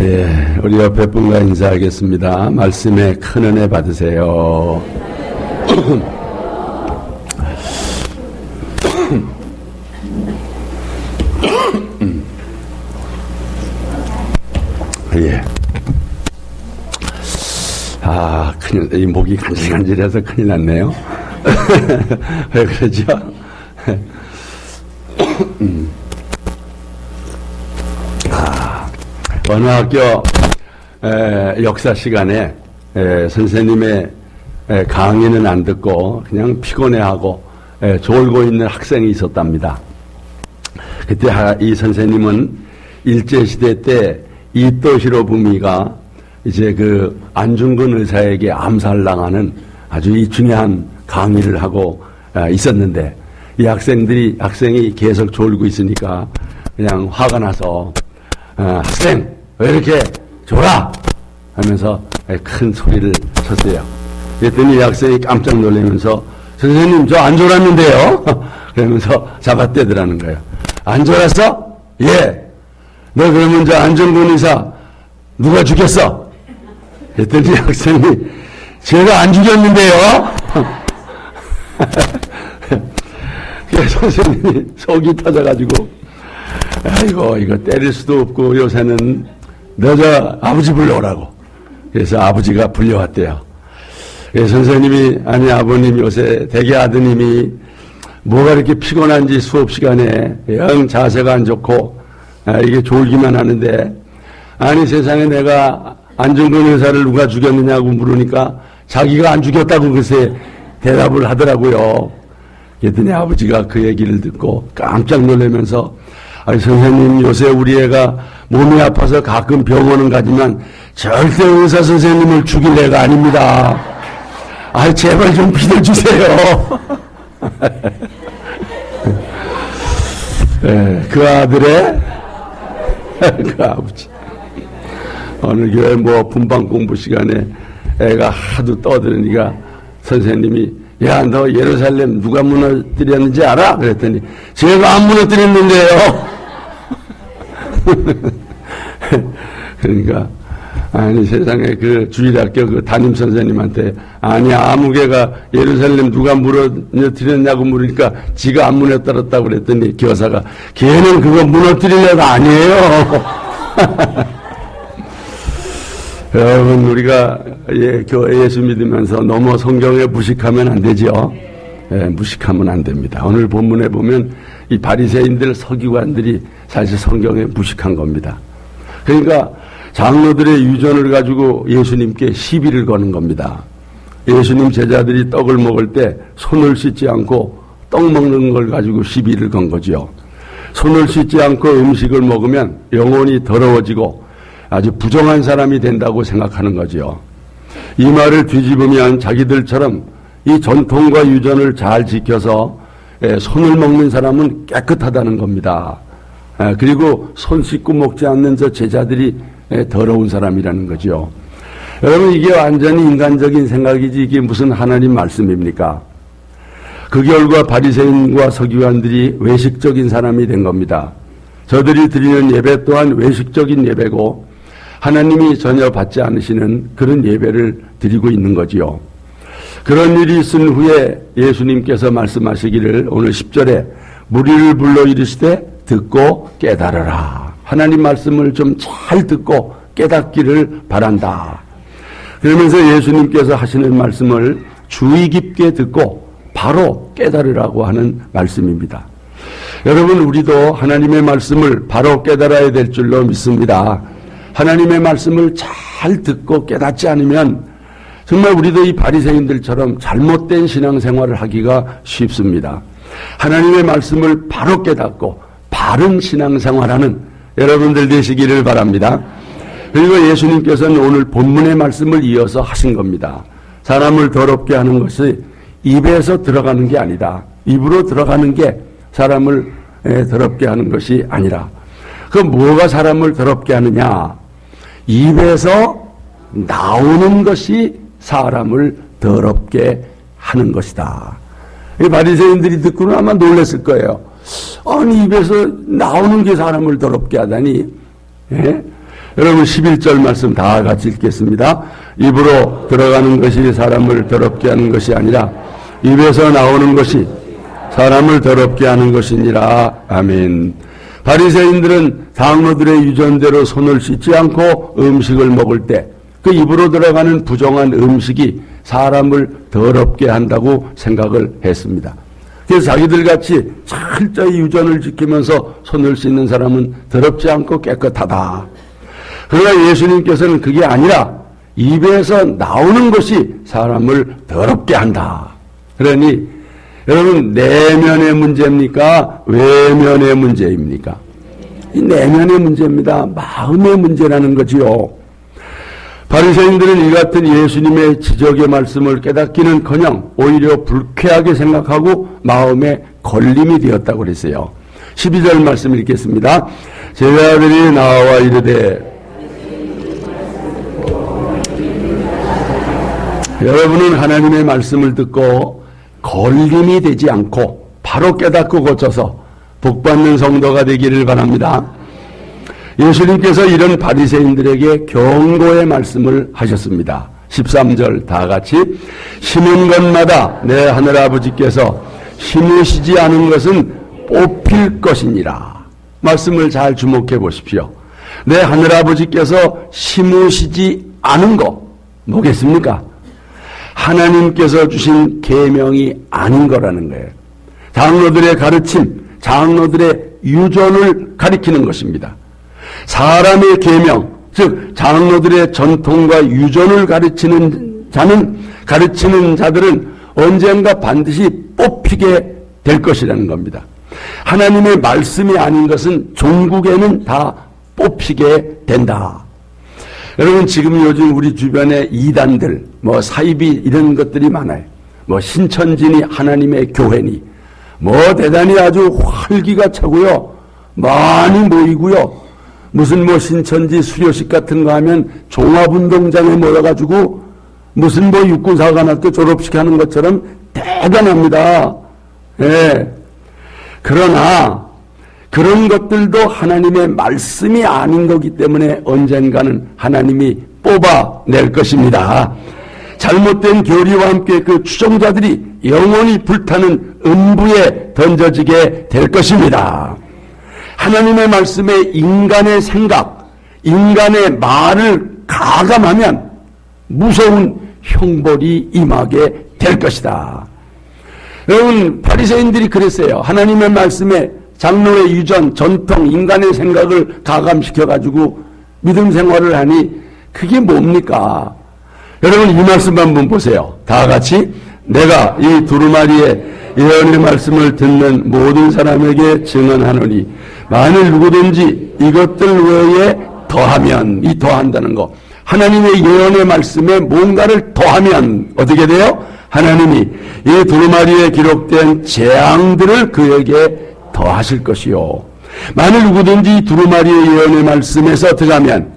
예, 우리 옆에 분과 인사하겠습니다. 말씀에 큰 은혜 받으세요. 예. 큰일, 이 목이 간질간질해서 큰일 났네요. 왜 그러죠? 어느 학교 역사 시간에 선생님의 강의는 안 듣고 그냥 피곤해하고 졸고 있는 학생이 있었답니다. 그때 이 선생님은 일제시대 때 이토 히로부미가 이제 그 안중근 의사에게 암살당하는 아주 중요한 강의를 하고 있었는데 이 학생이 계속 졸고 있으니까 그냥 화가 나서 학생 왜 이렇게 졸아? 하면서 큰 소리를 쳤어요. 그랬더니 이 학생이 깜짝 놀라면서 선생님 저 안 졸았는데요? 그러면서 잡아떼더라는 거예요. 안 졸았어? 예. 너 그러면 저 안중근 의사 누가 죽였어? 그랬더니 학생이 제가 안 죽였는데요? 그래서 선생님이 속이 터져가지고 아이고 이거 때릴 수도 없고 요새는 너 저 아버지 불러오라고. 그래서 아버지가 불려왔대요. 그래서 선생님이 아니 아버님 요새 대개 아드님이 뭐가 이렇게 피곤한지 수업 시간에 영 자세가 안 좋고 이게 졸기만 하는데 아니 세상에 내가 안중근 의사를 누가 죽였느냐고 물으니까 자기가 안 죽였다고 글쎄 대답을 하더라고요. 그랬더니 아버지가 그 얘기를 듣고 깜짝 놀라면서 아니 선생님 요새 우리 애가 몸이 아파서 가끔 병원은 가지만 절대 의사 선생님을 죽일 애가 아닙니다. 아 제발 좀 믿어주세요. 네, 그 아들의 그 아버지 어느 교회 분방 공부 시간에 애가 하도 떠드니까 선생님이 야 너 예루살렘 누가 무너뜨렸는지 알아? 그랬더니 제가 안 무너뜨렸는데요. 그러니까 아니 세상에 그 주일학교 그 담임 선생님한테 아니 아무개가 예루살렘 누가 무너뜨렸냐고 물으니까 지가 안 무너뜨렸다고 그랬더니 교사가 걔는 그거 무너뜨릴 애가 아니에요. 여러분 우리가 예수 믿으면서 너무 성경에 무식하면 안 되죠. 무식하면 안 됩니다. 오늘 본문에 보면 이 바리새인들 서기관들이 사실 성경에 무식한 겁니다. 그러니까 장로들의 유전을 가지고 예수님께 시비를 거는 겁니다. 예수님 제자들이 떡을 먹을 때 손을 씻지 않고 떡 먹는 걸 가지고 시비를 건 거죠. 손을 씻지 않고 음식을 먹으면 영혼이 더러워지고 아주 부정한 사람이 된다고 생각하는 거죠. 이 말을 뒤집으면 자기들처럼 이 전통과 유전을 잘 지켜서 손을 먹는 사람은 깨끗하다는 겁니다. 그리고 손 씻고 먹지 않는 저 제자들이 더러운 사람이라는 거죠. 여러분 이게 완전히 인간적인 생각이지 이게 무슨 하나님 말씀입니까? 그 결과 바리새인과 서기관들이 외식적인 사람이 된 겁니다. 저들이 드리는 예배 또한 외식적인 예배고 하나님이 전혀 받지 않으시는 그런 예배를 드리고 있는 거지요. 그런 일이 있은 후에 예수님께서 말씀하시기를 오늘 10절에 무리를 불러 이르시되 듣고 깨달으라. 하나님 말씀을 좀 잘 듣고 깨닫기를 바란다. 그러면서 예수님께서 하시는 말씀을 주의 깊게 듣고 바로 깨달으라고 하는 말씀입니다. 여러분 우리도 하나님의 말씀을 바로 깨달아야 될 줄로 믿습니다. 하나님의 말씀을 잘 듣고 깨닫지 않으면 정말 우리도 이 바리새인들처럼 잘못된 신앙생활을 하기가 쉽습니다. 하나님의 말씀을 바로 깨닫고 바른 신앙생활하는 여러분들 되시기를 바랍니다. 그리고 예수님께서는 오늘 본문의 말씀을 이어서 하신 겁니다. 사람을 더럽게 하는 것이 입에서 들어가는 게 아니다. 입으로 들어가는 게 사람을 더럽게 하는 것이 아니라 그 뭐가 사람을 더럽게 하느냐? 입에서 나오는 것이 사람을 더럽게 하는 것이다. 이 바리새인들이 듣고는 아마 놀랐을 거예요. 아니 입에서 나오는 게 사람을 더럽게 하다니. 예? 여러분 11절 말씀 다 같이 읽겠습니다. 입으로 들어가는 것이 사람을 더럽게 하는 것이 아니라 입에서 나오는 것이 사람을 더럽게 하는 것이니라. 아멘. 바리새인들은 장로들의 유전대로 손을 씻지 않고 음식을 먹을 때 그 입으로 들어가는 부정한 음식이 사람을 더럽게 한다고 생각을 했습니다. 그래서 자기들 같이 철저히 유전을 지키면서 손을 씻는 사람은 더럽지 않고 깨끗하다. 그러나 예수님께서는 그게 아니라 입에서 나오는 것이 사람을 더럽게 한다. 그러니 여러분 내면의 문제입니까? 외면의 문제입니까? 이 내면의 문제입니다. 마음의 문제라는 거지요. 바리새인들은 이 같은 예수님의 지적의 말씀을 깨닫기는커녕 오히려 불쾌하게 생각하고 마음에 걸림이 되었다고 그랬어요. 12절 말씀 읽겠습니다. 제자들이 나와 이르되 여러분은 하나님의 말씀을 듣고 걸림이 되지 않고 바로 깨닫고 고쳐서 복받는 성도가 되기를 바랍니다. 예수님께서 이런 바리새인들에게 경고의 말씀을 하셨습니다. 13절 다 같이 심은 것마다 내 하늘아버지께서 심으시지 않은 것은 뽑힐 것이니라. 말씀을 잘 주목해 보십시오. 내 하늘아버지께서 심으시지 않은 거 뭐겠습니까? 하나님께서 주신 계명이 아닌 거라는 거예요. 장로들의 가르침, 장로들의 유전을 가리키는 것입니다. 사람의 계명, 즉 장로들의 전통과 유전을 가르치는 자들은 언젠가 반드시 뽑히게 될 것이라는 겁니다. 하나님의 말씀이 아닌 것은 종국에는 다 뽑히게 된다. 여러분 지금 요즘 우리 주변에 이단들, 사이비 이런 것들이 많아요. 신천지니 하나님의 교회니 대단히 아주 활기가 차고요. 많이 모이고요. 무슨 신천지 수료식 같은 거 하면 종합운동장에 모여가지고 무슨 육군사관학교 졸업식 하는 것처럼 대단합니다. 예. 그러나 그런 것들도 하나님의 말씀이 아닌 거기 때문에 언젠가는 하나님이 뽑아낼 것입니다. 잘못된 교리와 함께 그 추종자들이 영원히 불타는 음부에 던져지게 될 것입니다. 하나님의 말씀에 인간의 생각, 인간의 말을 가감하면 무서운 형벌이 임하게 될 것이다. 여러분 바리새인들이 그랬어요. 하나님의 말씀에 장로의 유전, 전통, 인간의 생각을 가감시켜가지고 믿음 생활을 하니 그게 뭡니까? 여러분 이 말씀 한번 보세요. 다 같이 내가 이 두루마리의 예언의 말씀을 듣는 모든 사람에게 증언하노니 만일 누구든지 이것들 외에 더하면, 이 더한다는 거 하나님의 예언의 말씀에 뭔가를 더하면 어떻게 돼요? 하나님이 이 두루마리에 기록된 재앙들을 그에게 더하실 것이요. 만일 누구든지 두루마리의 예언의 말씀에서 들어가면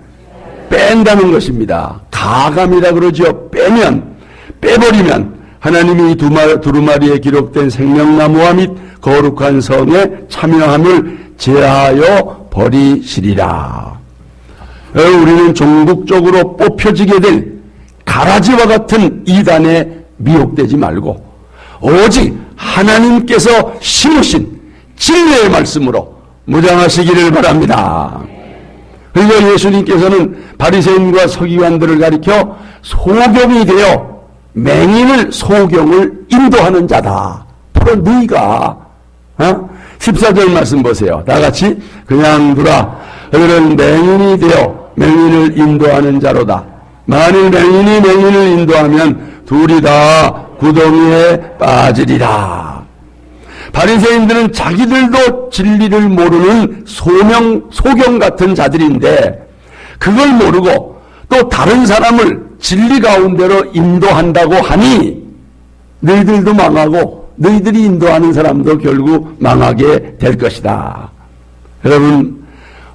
뺀다는 것입니다. 가감이라 그러죠. 빼버리면 하나님이 두루마리에 기록된 생명나무와 및 거룩한 성에 참여함을 제하여 버리시리라. 우리는 종국적으로 뽑혀지게 될 가라지와 같은 이단에 미혹되지 말고 오직 하나님께서 심으신 진리의 말씀으로 무장하시기를 바랍니다. 그리고 예수님께서는 바리새인과 서기관들을 가리켜 소경이 되어 맹인을 소경을 인도하는 자다. 바로 너희가 14절 말씀 보세요. 다 같이 그냥 두라. 너희는 맹인이 되어 맹인을 인도하는 자로다. 만일 맹인이 맹인을 인도하면 둘이 다 구덩이에 빠지리라. 바리새인들은 자기들도 진리를 모르는 소경 같은 자들인데 그걸 모르고 또 다른 사람을 진리 가운데로 인도한다고 하니 너희들도 망하고 너희들이 인도하는 사람도 결국 망하게 될 것이다. 여러분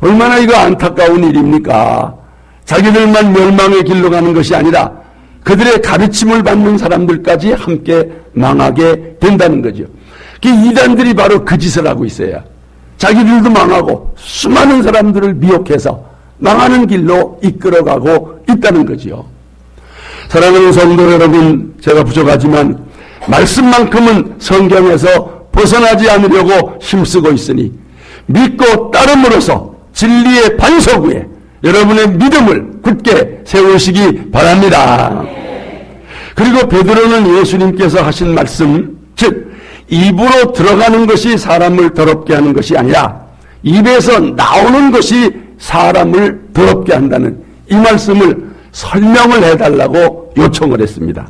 얼마나 이거 안타까운 일입니까? 자기들만 멸망의 길로 가는 것이 아니라 그들의 가르침을 받는 사람들까지 함께 망하게 된다는 거죠. 이단들이 바로 그 짓을 하고 있어요. 자기들도 망하고 수많은 사람들을 미혹해서 망하는 길로 이끌어가고 있다는 거지요. 사랑하는 성도 여러분, 제가 부족하지만 말씀만큼은 성경에서 벗어나지 않으려고 힘쓰고 있으니 믿고 따름으로써 진리의 반석 위에 여러분의 믿음을 굳게 세우시기 바랍니다. 그리고 베드로는 예수님께서 하신 말씀, 즉 입으로 들어가는 것이 사람을 더럽게 하는 것이 아니라 입에서 나오는 것이 사람을 더럽게 한다는 이 말씀을 설명을 해달라고 요청을 했습니다.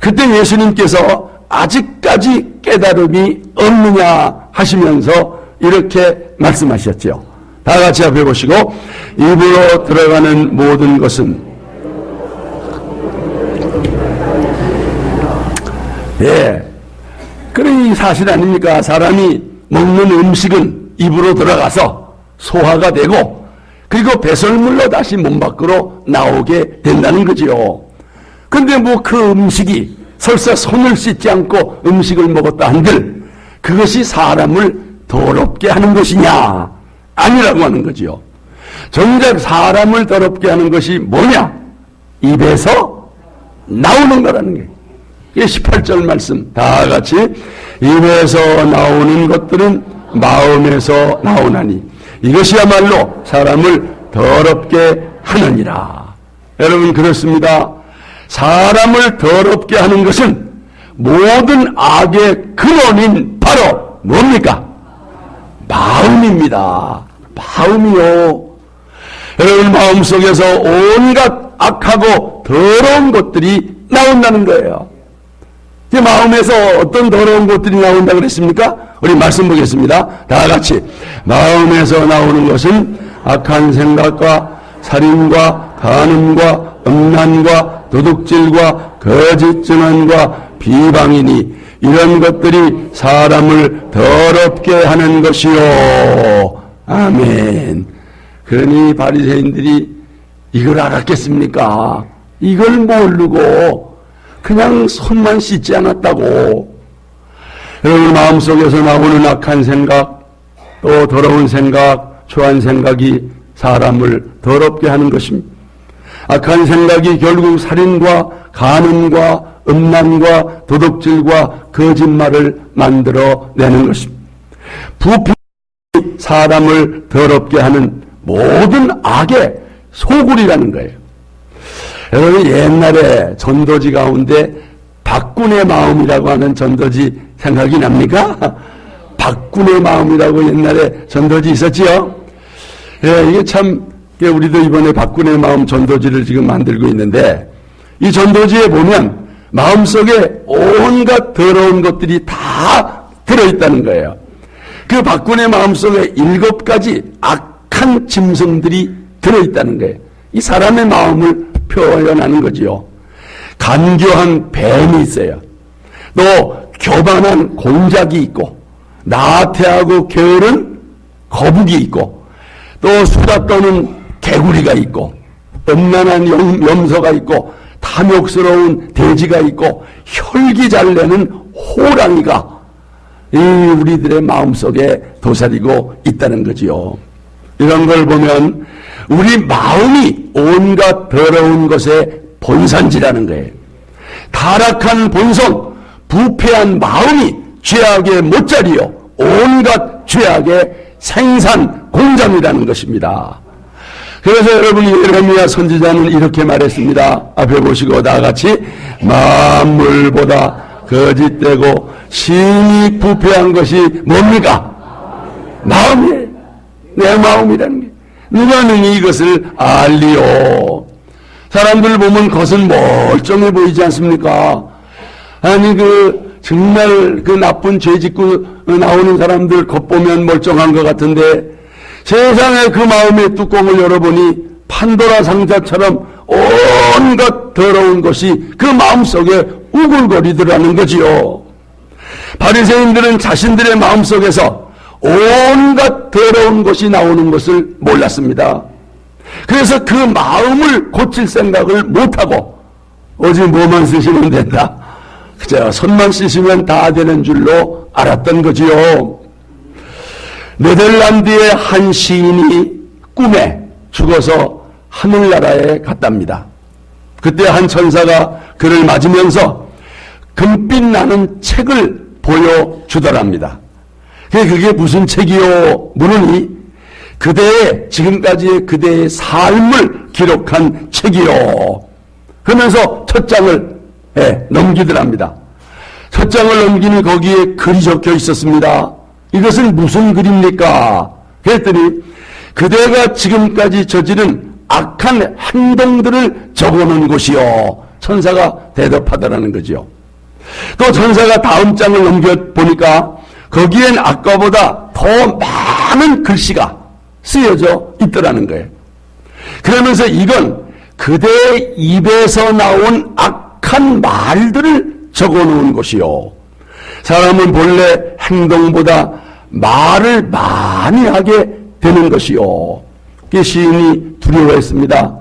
그때 예수님께서 아직까지 깨달음이 없느냐 하시면서 이렇게 말씀하셨죠. 다 같이 앞에 보시고, 입으로 들어가는 모든 것은, 그런 사실 아닙니까? 사람이 먹는 음식은 입으로 들어가서 소화가 되고, 그리고 배설물로 다시 몸 밖으로 나오게 된다는 거지요. 근데 뭐 그 음식이 설사 손을 씻지 않고 음식을 먹었다 한들 그것이 사람을 더럽게 하는 것이냐? 아니라고 하는 거지요. 정작 사람을 더럽게 하는 것이 뭐냐? 입에서 나오는 거라는 게. 이게 18절 말씀 다 같이, 입에서 나오는 것들은 마음에서 나오나니 이것이야말로 사람을 더럽게 하느니라. 여러분, 그렇습니다. 사람을 더럽게 하는 것은 모든 악의 근원인 바로 뭡니까? 마음입니다. 마음이요. 여러분, 마음속에서 온갖 악하고 더러운 것들이 나온다는 거예요. 마음에서 어떤 더러운 것들이 나온다 그랬습니까? 우리 말씀 보겠습니다. 다 같이. 마음에서 나오는 것은 악한 생각과 살인과 간음과 음란과 도둑질과 거짓 증언과 비방이니 이런 것들이 사람을 더럽게 하는 것이요. 아멘. 그러니 바리새인들이 이걸 알았겠습니까? 이걸 모르고 그냥 손만 씻지 않았다고. 여러분, 마음속에서 나오는 악한 생각, 또 더러운 생각, 초한 생각이 사람을 더럽게 하는 것입니다. 악한 생각이 결국 살인과 간음과 음란과 도둑질과 거짓말을 만들어내는 것입니다. 부패가 사람을 더럽게 하는 모든 악의 소굴이라는 거예요. 여러분, 옛날에 전도지 가운데 박군의 마음이라고 하는 전도지 생각이 납니까? 박군의 마음이라고 옛날에 전도지 있었지요? 이게 참, 우리도 이번에 박군의 마음 전도지를 지금 만들고 있는데, 이 전도지에 보면 마음속에 온갖 더러운 것들이 다 들어있다는 거예요. 그 박군의 마음속에 7가지 악한 짐승들이 들어있다는 거예요. 이 사람의 마음을 표현하는 거지요. 간교한 뱀이 있어요. 또 교만한 공작이 있고, 나태하고 게으른 거북이 있고, 또 수다 떠는 개구리가 있고, 음란한 염소가 있고, 탐욕스러운 돼지가 있고, 혈기 잘 내는 호랑이가 이 우리들의 마음속에 도사리고 있다는 거지요. 이런 걸 보면 우리 마음이 온갖 더러운 것의 본산지라는 거예요. 타락한 본성, 부패한 마음이 죄악의 못자리요, 온갖 죄악의 생산 공장이라는 것입니다. 그래서 여러분, 예레미야 선지자는 이렇게 말했습니다. 앞에 보시고 다 같이, 만물보다 거짓되고 심히 부패한 것이 뭡니까? 마음이에요. 내 마음이라는 게. 누가 능히 이것을 알리요? 사람들 보면 겉은 멀쩡해 보이지 않습니까? 아니, 정말 나쁜 죄 짓고 나오는 사람들 겉보면 멀쩡한 것 같은데, 세상에 그 마음의 뚜껑을 열어보니 판도라 상자처럼 온갖 더러운 것이 그 마음속에 우글거리더라는 거지요. 바리새인들은 자신들의 마음속에서 온갖 더러운 것이 나오는 것을 몰랐습니다. 그래서 그 마음을 고칠 생각을 못하고 오직 뭐만 쓰시면 된다, 그저 손만 씻으면 다 되는 줄로 알았던 거지요. 네덜란드의 한 시인이 꿈에 죽어서 하늘나라에 갔답니다. 그때 한 천사가 그를 맞으면서 금빛 나는 책을 보여주더랍니다. 그게 무슨 책이요? 물으니 그대의 지금까지의 그대의 삶을 기록한 책이요. 그러면서 첫 장을 넘기더랍니다. 첫 장을 넘기니 거기에 글이 적혀 있었습니다. 이것은 무슨 글입니까? 그랬더니 그대가 지금까지 저지른 악한 행동들을 적어놓은 곳이요. 천사가 대답하더라는 거죠. 또 천사가 다음 장을 넘겨보니까 거기엔 아까보다 더 많은 글씨가 쓰여져 있더라는 거예요. 그러면서 이건 그대의 입에서 나온 악한 말들을 적어놓은 것이요. 사람은 본래 행동보다 말을 많이 하게 되는 것이요. 시인이 두려워했습니다.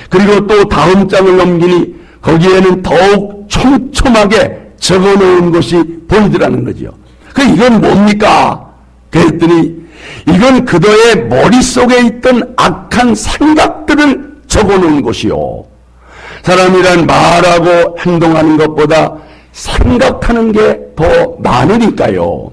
그리고 또 다음 장을 넘기니 거기에는 더욱 촘촘하게 적어놓은 것이 보이더라는 거죠. 이건 뭡니까? 그랬더니 이건 그들의 머릿속에 있던 악한 생각들을 적어놓은 것이요. 사람이란 말하고 행동하는 것보다 생각하는 게 더 많으니까요.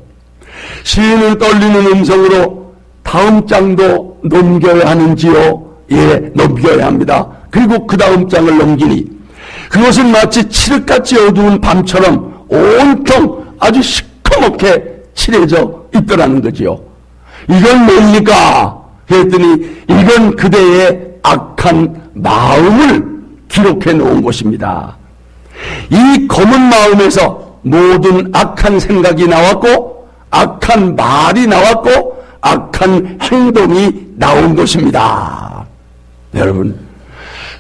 시인은 떨리는 음성으로 다음 장도 넘겨야 하는지요? 예, 넘겨야 합니다. 그리고 그 다음 장을 넘기니 그것은 마치 칠흑같이 어두운 밤처럼 온통 아주 시커멓게 칠해져 있더라는 거지요. 이건 뭡니까? 그랬더니 이건 그대의 악한 마음을 기록해 놓은 것입니다. 이 검은 마음에서 모든 악한 생각이 나왔고 악한 말이 나왔고 악한 행동이 나온 것입니다. 여러분,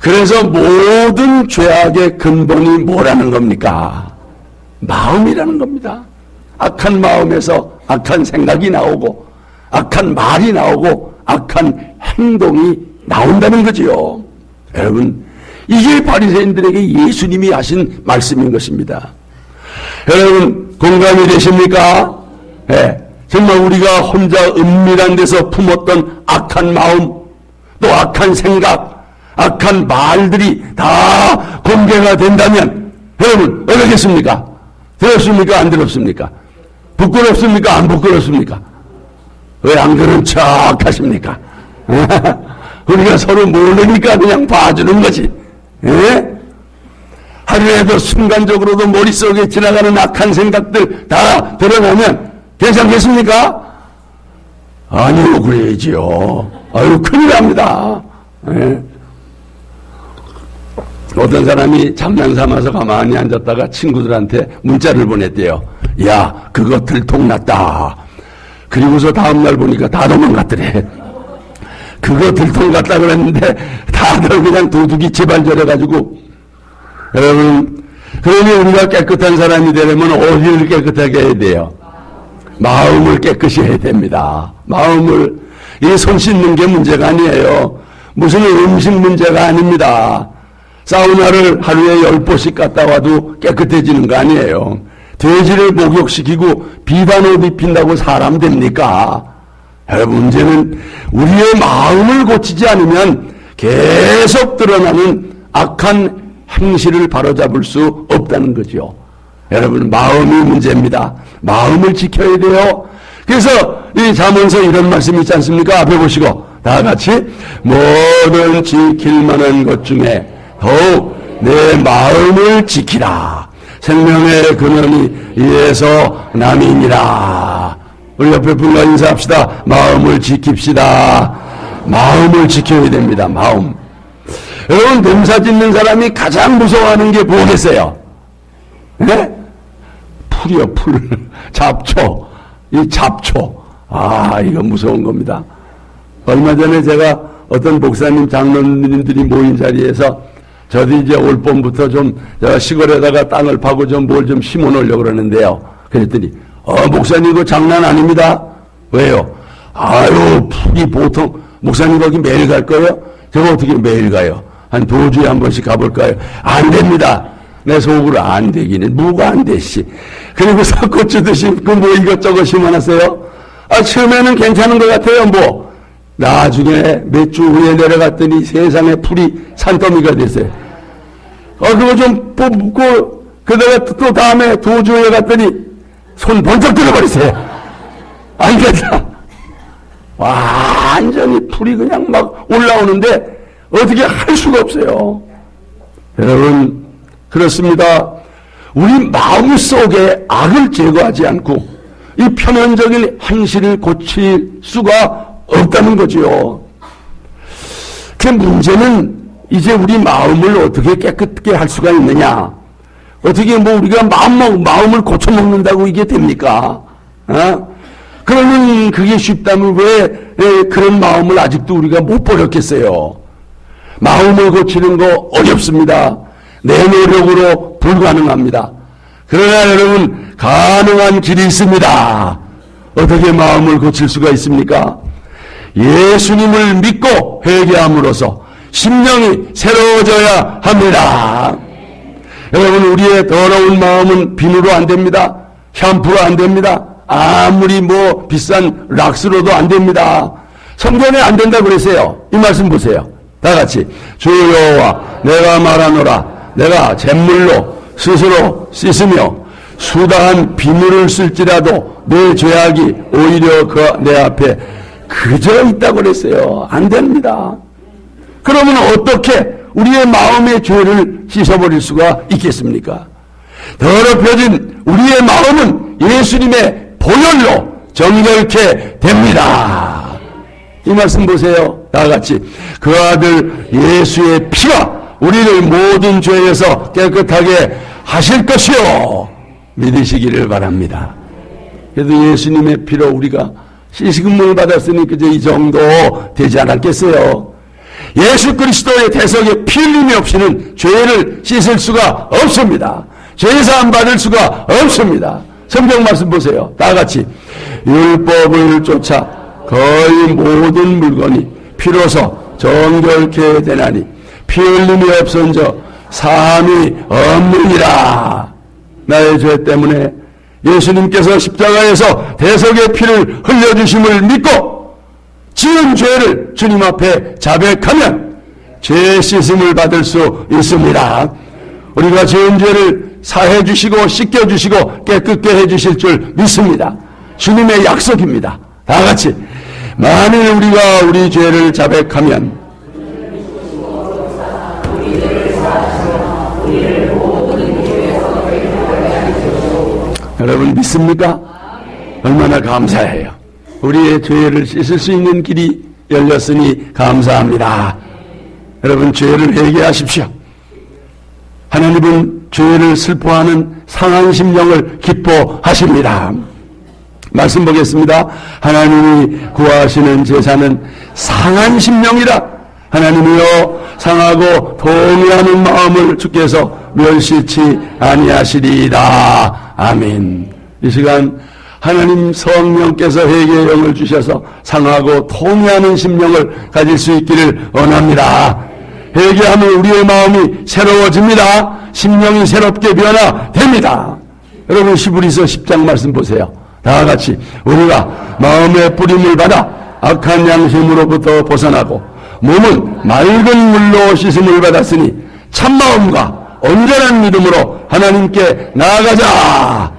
그래서 모든 죄악의 근본이 뭐라는 겁니까? 마음이라는 겁니다. 악한 마음에서 악한 생각이 나오고 악한 말이 나오고 악한 행동이 나온다는 거지요. 여러분, 이게 바리새인들에게 예수님이 하신 말씀인 것입니다. 여러분, 공감이 되십니까? 네, 정말 우리가 혼자 은밀한 데서 품었던 악한 마음, 또 악한 생각, 악한 말들이 다 공개가 된다면 여러분 어떻겠습니까? 들었습니까? 안 들었습니까? 부끄럽습니까? 안 부끄럽습니까? 왜 안 그런 척 하십니까? 우리가 서로 모르니까 그냥 봐주는 거지. 예? 하루에도 순간적으로도 머릿속에 지나가는 악한 생각들 다 드러나면 괜찮겠습니까? 아니요, 그래야지요. 아유, 큰일 납니다. 예? 어떤 사람이 장난 삼아서 가만히 앉았다가 친구들한테 문자를 보냈대요. 야, 그거 들통났다. 그리고서 다음날 보니까 다 도망갔더래. 그거 들통갔다 그랬는데 다들 그냥 도둑이 제발저려가지고. 여러분, 그러니 우리가 깨끗한 사람이 되려면 어디를 깨끗하게 해야 돼요? 마음을 깨끗이 해야 됩니다. 마음을, 이 손 씻는 게 문제가 아니에요. 무슨 음식 문제가 아닙니다. 사우나를 하루에 10번씩 갔다 와도 깨끗해지는 거 아니에요. 돼지를 목욕시키고 비단 옷 입힌다고 사람 됩니까? 여러분, 문제는 우리의 마음을 고치지 않으면 계속 드러나는 악한 행실을 바로잡을 수 없다는 거죠. 여러분, 마음이 문제입니다. 마음을 지켜야 돼요. 그래서 이 잠언서 이런 말씀이 있지 않습니까? 앞에 보시고 다 같이 모든 지킬 만한 것 중에 더욱 내 마음을 지키라. 생명의 근원이 이에서 남이니라. 우리 옆에 분과 인사합시다. 마음을 지킵시다. 마음을 지켜야 됩니다. 마음. 여러분, 농사 짓는 사람이 가장 무서워하는 게 뭐겠어요? 네? 풀이요, 풀. 잡초. 이 잡초. 아, 이거 무서운 겁니다. 얼마 전에 제가 어떤 목사님, 장로님들이 모인 자리에서 저도 이제 올 봄부터 좀 제가 시골에다가 땅을 파고 좀 뭘 좀 심어 놓으려고 그러는데요. 그랬더니, 목사님 이거 장난 아닙니다. 왜요? 아유, 풀이 보통, 목사님 거기 매일 갈 거예요? 제가 어떻게 매일 가요? 한 2주에 한 번씩 가볼까요? 안 됩니다. 내 속으로 안 되기는 뭐가 안 되시. 그리고 고추도 심고 뭐 이것저것 심어놨어요. 처음에는 괜찮은 것 같아요. 뭐 나중에 몇 주 후에 내려갔더니 세상에 풀이 산더미가 됐어요. 그거 좀 뽑고, 그다가 또 다음에 2주 후에 갔더니 손 번쩍 들어버리세요. 안 됐다. 완전히 풀이 그냥 막 올라오는데 어떻게 할 수가 없어요. 여러분, 그렇습니다. 우리 마음 속에 악을 제거하지 않고 이 표면적인 행실을 고칠 수가 없다는 거지요. 그 문제는 이제 우리 마음을 어떻게 깨끗게 할 수가 있느냐? 어떻게 우리가 마음을 고쳐먹는다고 이게 됩니까? 그러면 그게 쉽다면 왜 그런 마음을 아직도 우리가 못 버렸겠어요? 마음을 고치는 거 어렵습니다. 내 노력으로 불가능합니다. 그러나 여러분, 가능한 길이 있습니다. 어떻게 마음을 고칠 수가 있습니까? 예수님을 믿고 회개함으로써 심령이 새로워져야 합니다. 여러분, 우리의 더러운 마음은 비누로 안 됩니다. 샴푸로 안 됩니다. 아무리 비싼 락스로도 안 됩니다. 성경에 안 된다고 그랬어요. 이 말씀 보세요. 다 같이. 주 여호와 내가 말하노라. 내가 잿물로 스스로 씻으며 수다한 비누를 쓸지라도 내 죄악이 오히려 내 앞에 그저 있다고 그랬어요. 안 됩니다. 그러면 어떻게 우리의 마음의 죄를 씻어버릴 수가 있겠습니까? 더럽혀진 우리의 마음은 예수님의 보혈로 정결케 됩니다. 이 말씀 보세요. 다 같이. 그 아들 예수의 피가 우리를 모든 죄에서 깨끗하게 하실 것이요. 믿으시기를 바랍니다. 그래도 예수님의 피로 우리가 씻음을 받았으니 그저 이 정도 되지 않았겠어요? 예수 그리스도의 대속에 피 흘림이 없이는 죄를 씻을 수가 없습니다. 죄사함 받을 수가 없습니다. 성경 말씀 보세요. 다 같이. 율법을 쫓아 거의 모든 물건이 피로서 정결케 되나니 피 흘림이 없은저 사함이 없느니라. 나의 죄 때문에 예수님께서 십자가에서 대속의 피를 흘려주심을 믿고 지은 죄를 주님 앞에 자백하면 죄 씻음을 받을 수 있습니다. 우리가 지은 죄를 사해 주시고 씻겨 주시고 깨끗게 해 주실 줄 믿습니다. 주님의 약속입니다. 다 같이. 만일 우리가 우리 죄를 자백하면 여러분 믿습니까? 얼마나 감사해요. 우리의 죄를 씻을 수 있는 길이 열렸으니 감사합니다. 여러분 죄를 회개하십시오. 하나님은 죄를 슬퍼하는 상한 심령을 기뻐하십니다. 말씀 보겠습니다. 하나님이 구하시는 제사는 상한 심령이라. 하나님이여 상하고 동의하는 마음을 주께서 멸시치 아니하시리이다. 아멘. 이 시간 하나님 성령께서 회개의 영을 주셔서 상하고 통회하는 심령을 가질 수 있기를 원합니다. 회개하면 우리의 마음이 새로워집니다. 심령이 새롭게 변화됩니다. 여러분 히브리서 10장 말씀 보세요. 다 같이. 우리가 마음의 뿌림을 받아 악한 양심으로부터 벗어나고 몸은 맑은 물로 씻음을 받았으니 참마음과 온전한 믿음으로 하나님께 나아가자.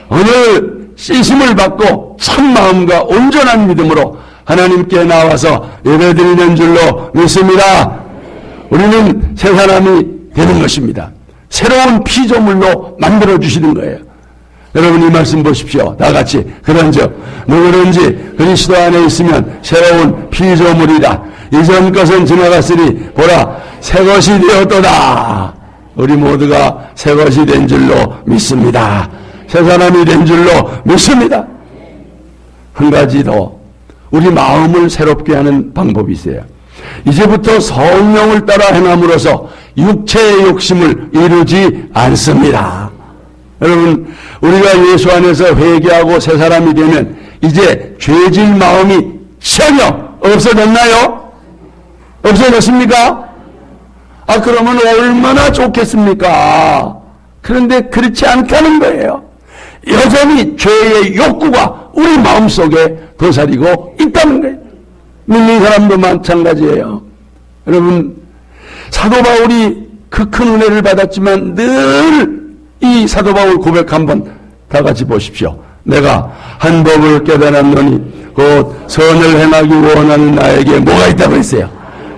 오늘 씻음을 받고 참마음과 온전한 믿음으로 하나님께 나와서 예배드리는 줄로 믿습니다. 우리는 새 사람이 되는 것입니다. 새로운 피조물로 만들어주시는 거예요. 여러분 이 말씀 보십시오. 다 같이. 그런즉 누구든지 그리스도 안에 있으면 새로운 피조물이다. 이전 것은 지나갔으니 보라 새 것이 되었도다. 우리 모두가 새 것이 된 줄로 믿습니다. 새 사람이 된 줄로 믿습니다. 한 가지 더 우리 마음을 새롭게 하는 방법이 있어요. 이제부터 성령을 따라 행함으로써 육체의 욕심을 이루지 않습니다. 여러분 우리가 예수 안에서 회개하고 새 사람이 되면 이제 죄질 마음이 전혀 없어졌나요? 없어졌습니까? 그러면 얼마나 좋겠습니까? 그런데 그렇지 않다는 거예요. 여전히 죄의 욕구가 우리 마음속에 도사리고 있다는 거예요. 믿는 사람도 마찬가지예요. 여러분, 사도 바울이 그 큰 은혜를 받았지만 늘 이 사도 바울 고백 한번 다 같이 보십시오. 내가 한 법을 깨달았노니 곧 선을 행하기 원하는 나에게 뭐가 있다고 했어요?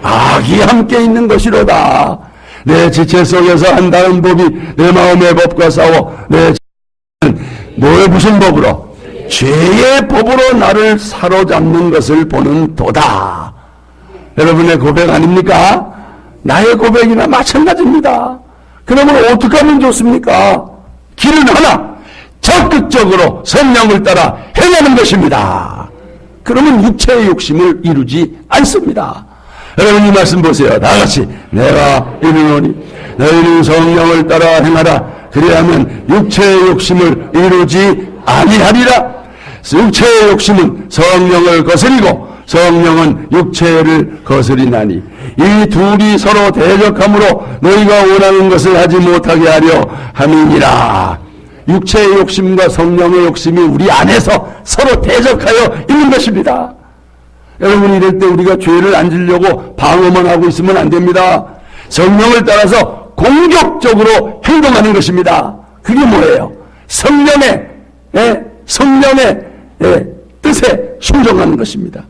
악이 함께 있는 것이로다. 내 지체 속에서 한다는 법이 내 마음의 법과 싸워 내 지체는 무슨 법으로? 죄의 법으로 나를 사로잡는 것을 보는 도다. 여러분의 고백 아닙니까? 나의 고백이나 마찬가지입니다. 그러면 어떻게 하면 좋습니까? 길은 하나, 적극적으로 성령을 따라 행하는 것입니다. 그러면 육체의 욕심을 이루지 않습니다. 여러분 이 말씀 보세요. 다 같이 내가 이르노니 너희는 성령을 따라 행하라. 그래야면 육체의 욕심을 이루지 아니하리라. 육체의 욕심은 성령을 거스리고 성령은 육체를 거스리나니 이 둘이 서로 대적함으로 너희가 원하는 것을 하지 못하게 하려 함이니라. 육체의 욕심과 성령의 욕심이 우리 안에서 서로 대적하여 있는 것입니다. 여러분 이럴 때 우리가 죄를 안 지려고 방어만 하고 있으면 안 됩니다. 성령을 따라서 공격적으로 행동하는 것입니다. 그게 뭐예요? 성령의 뜻에 순종하는 것입니다.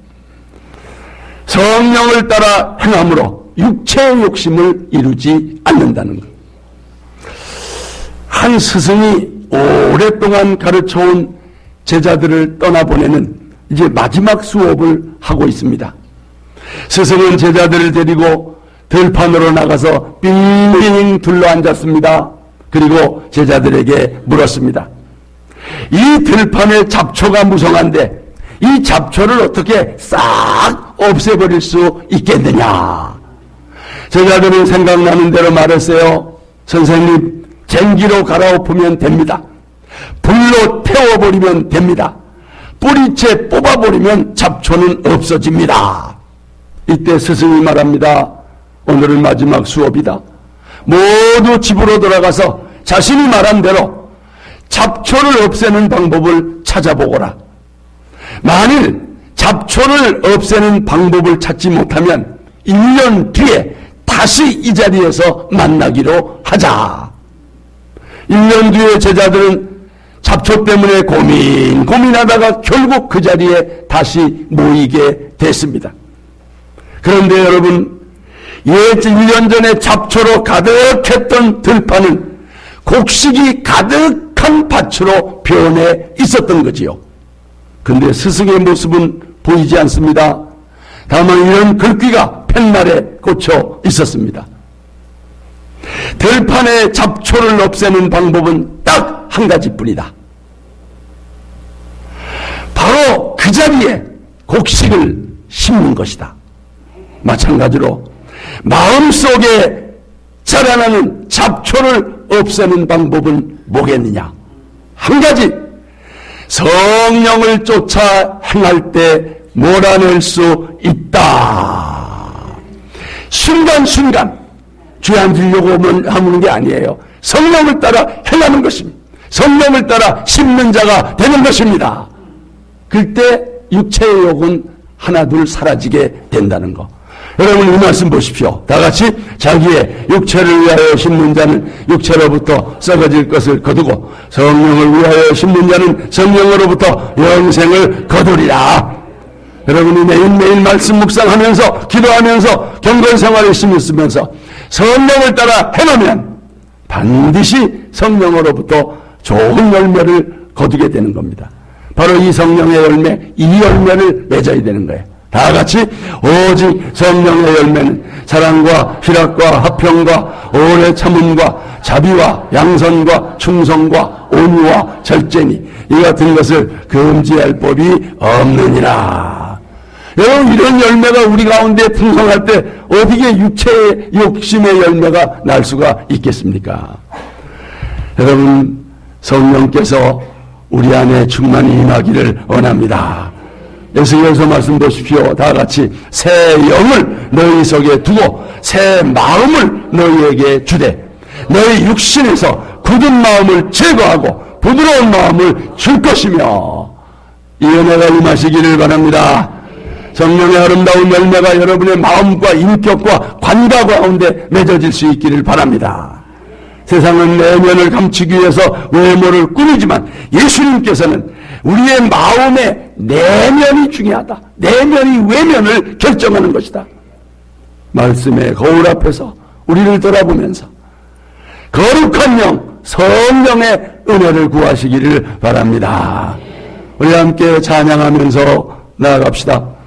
성령을 따라 행함으로 육체의 욕심을 이루지 않는다는 것. 한 스승이 오랫동안 가르쳐온 제자들을 떠나보내는 이제 마지막 수업을 하고 있습니다. 스승은 제자들을 데리고 들판으로 나가서 빙빙 둘러앉았습니다. 그리고 제자들에게 물었습니다. 이 들판의 잡초가 무성한데 이 잡초를 어떻게 싹 없애버릴 수 있겠느냐. 제자들은 생각나는 대로 말했어요. 선생님, 쟁기로 갈아엎으면 됩니다. 불로 태워버리면 됩니다. 뿌리채 뽑아버리면 잡초는 없어집니다. 이때 스승이 말합니다. 오늘은 마지막 수업이다. 모두 집으로 돌아가서 자신이 말한 대로 잡초를 없애는 방법을 찾아보거라. 만일 잡초를 없애는 방법을 찾지 못하면 1년 뒤에 다시 이 자리에서 만나기로 하자. 1년 뒤에 제자들은 잡초 때문에 고민하다가 결국 그 자리에 다시 모이게 됐습니다. 그런데 여러분, 1년 전에 잡초로 가득했던 들판은 곡식이 가득한 밭으로 변해 있었던 거지요. 근데 스승의 모습은 보이지 않습니다. 다만 이런 글귀가 팻말에 꽂혀 있었습니다. 들판의 잡초를 없애는 방법은 딱 한 가지뿐이다. 바로 그 자리에 곡식을 심는 것이다. 마찬가지로 마음속에 자라나는 잡초를 없애는 방법은 뭐겠느냐? 한 가지, 성령을 쫓아 행할 때 몰아낼 수 있다. 순간순간 죄 안 지려고 하는 게 아니에요. 성령을 따라 행하는 것입니다. 성령을 따라 심는 자가 되는 것입니다. 그때 육체의 욕은 하나둘 사라지게 된다는 거. 여러분 이 말씀 보십시오. 다 같이 자기의 육체를 위하여 심는 자는 육체로부터 썩어질 것을 거두고 성령을 위하여 심는 자는 성령으로부터 영생을 거두리라. 여러분이 매일매일 말씀 묵상하면서 기도하면서 경건생활을 심으면서 성령을 따라 행하면 반드시 성령으로부터 좋은 열매를 거두게 되는 겁니다. 바로 이 성령의 열매, 이 열매를 맺어야 되는 거예요. 다 같이 오직 성령의 열매는 사랑과 희락과 화평과 오래 참음과 자비와 양선과 충성과 온유와 절제니 이 같은 것을 금지할 법이 없느니라. 여러분 이런 열매가 우리 가운데 풍성할 때 어떻게 육체의 욕심의 열매가 날 수가 있겠습니까? 여러분 성령께서 우리 안에 충만히 임하기를 원합니다. 예수께서 말씀 보십시오. 다 같이 새 영을 너희 속에 두고 새 마음을 너희에게 주되 너희 육신에서 굳은 마음을 제거하고 부드러운 마음을 줄 것이며 이 은혜가 임하시기를 바랍니다. 성령의 아름다운 열매가 여러분의 마음과 인격과 관가 가운데 맺어질 수 있기를 바랍니다. 세상은 내면을 감추기 위해서 외모를 꾸미지만 예수님께서는 우리의 마음의 내면이 중요하다. 내면이 외면을 결정하는 것이다. 말씀의 거울 앞에서 우리를 돌아보면서 거룩한 영, 성령의 은혜를 구하시기를 바랍니다. 우리 함께 찬양하면서 나아갑시다.